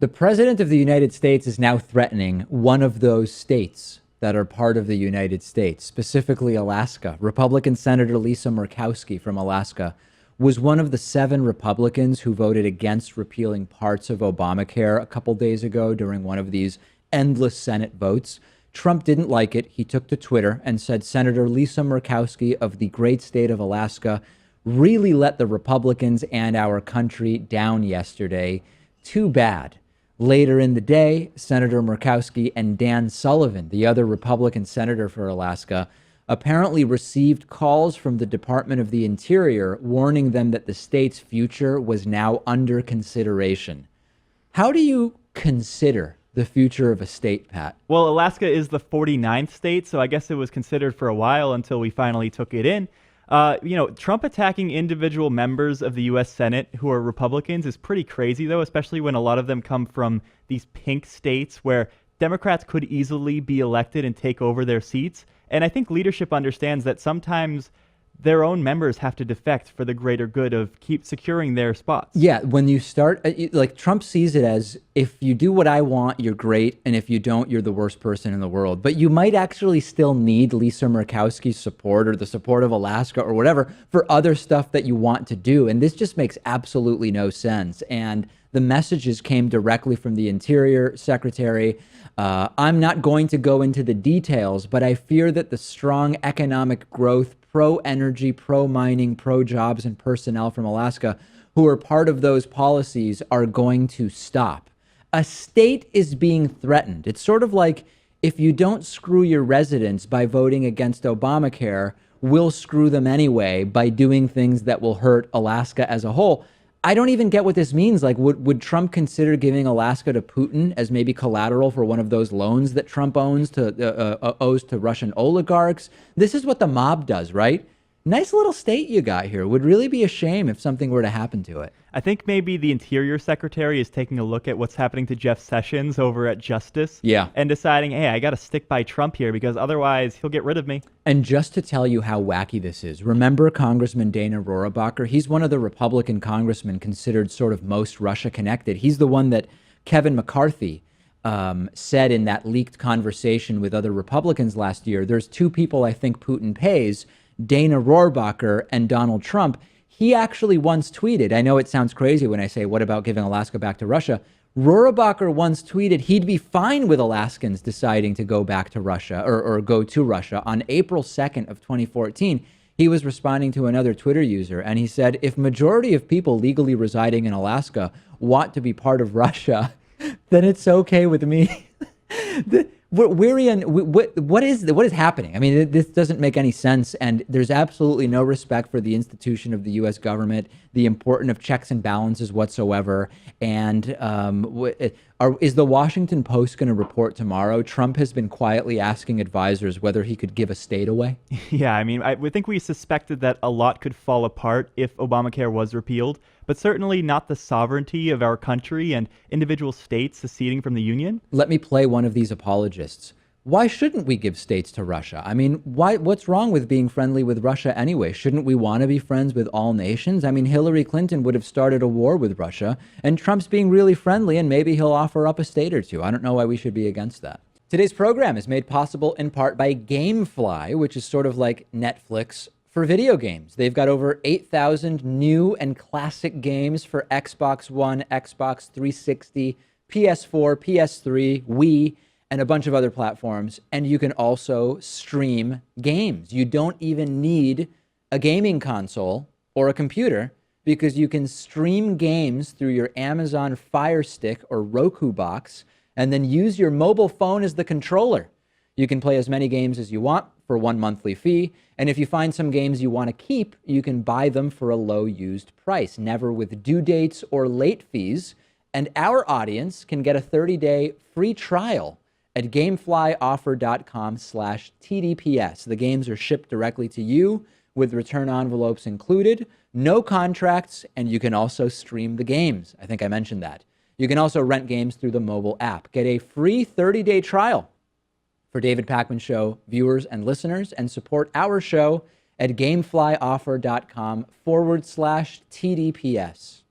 The president of the United States is now threatening one of those states that are part of the United States, specifically Alaska. Republican Senator Lisa Murkowski from Alaska was one of the 7 Republicans who voted against repealing parts of Obamacare a couple days ago during one of these endless Senate votes. Trump didn't like it. He took to Twitter and said Senator Lisa Murkowski of the great state of Alaska really let the Republicans and our country down yesterday. Too bad. Later in the day, Senator Murkowski and Dan Sullivan, the other Republican senator for Alaska, apparently received calls from the Department of the Interior warning them that the state's future was now under consideration. How do you consider the future of a state, Pat? Well, Alaska is the 49th state, so I guess it was considered for a while until we finally took it in. Trump attacking individual members of the U.S. Senate who are Republicans is pretty crazy, though, especially when a lot of them come from these pink states where Democrats could easily be elected and take over their seats. And I think leadership understands that sometimes their own members have to defect for the greater good of keep securing their spots. Yeah, when you start, like Trump sees it as if you do what I want, you're great. And if you don't, you're the worst person in the world. But you might actually still need Lisa Murkowski's support or the support of Alaska or whatever for other stuff that you want to do. And this just makes absolutely no sense. And the messages came directly from the Interior Secretary. I'm not going to go into the details, but I fear that the strong economic growth, pro-energy, pro-mining, pro-jobs, and personnel from Alaska who are part of those policies are going to stop. A state is being threatened. It's sort of like if you don't screw your residents by voting against Obamacare, we'll screw them anyway by doing things that will hurt Alaska as a whole. I don't even get what this means. Like, would Trump consider giving Alaska to Putin as maybe collateral for one of those loans that Trump owes to Russian oligarchs? This is what the mob does, right? Nice little state you got here. Would really be a shame if something were to happen to it. I think maybe the Interior Secretary is taking a look at what's happening to Jeff Sessions over at Justice. Yeah. And deciding, hey, I got to stick by Trump here because otherwise he'll get rid of me. And just to tell you how wacky this is, remember Congressman Dana Rohrabacher? He's one of the Republican congressmen considered sort of most Russia connected. He's the one that Kevin McCarthy said in that leaked conversation with other Republicans last year. There's 2 people I think Putin pays, Dana Rohrabacher and Donald Trump. He actually once tweeted, I know it sounds crazy when I say, what about giving Alaska back to Russia? Rohrabacher once tweeted he'd be fine with Alaskans deciding to go back to Russia or go to Russia on April 2nd of 2014. He was responding to another Twitter user, and he said, if majority of people legally residing in Alaska want to be part of Russia, then it's okay with me. What is happening? I mean, this doesn't make any sense, and there's absolutely no respect for the institution of the U.S. government, the importance of checks and balances whatsoever. And is the Washington Post going to report tomorrow? Trump has been quietly asking advisors whether he could give a state away. Yeah, I mean, I think we suspected that a lot could fall apart if Obamacare was repealed, but certainly not the sovereignty of our country and individual states seceding from the Union. Let me play one of these apologists. Why shouldn't we give states to Russia? I mean, what's wrong with being friendly with Russia anyway? Shouldn't we want to be friends with all nations? I mean, Hillary Clinton would have started a war with Russia, and Trump's being really friendly, and maybe he'll offer up a state or 2. I don't know why we should be against that. Today's program is made possible in part by GameFly, which is sort of like Netflix for video games. They've got over 8,000 new and classic games for Xbox One, Xbox 360, PS4, PS3, Wii, and a bunch of other platforms. And you can also stream games. You don't even need a gaming console or a computer because you can stream games through your Amazon Fire Stick or Roku box and then use your mobile phone as the controller. You can play as many games as you want for one monthly fee. And if you find some games you want to keep, you can buy them for a low used price, never with due dates or late fees. And our audience can get a 30-day free trial at gameflyoffer.com/TDPS. The games are shipped directly to you with return envelopes included, no contracts, and you can also stream the games. I think I mentioned that. You can also rent games through the mobile app. Get a free 30-day trial for David Pakman Show viewers and listeners, and support our show at gameflyoffer.com/TDPS.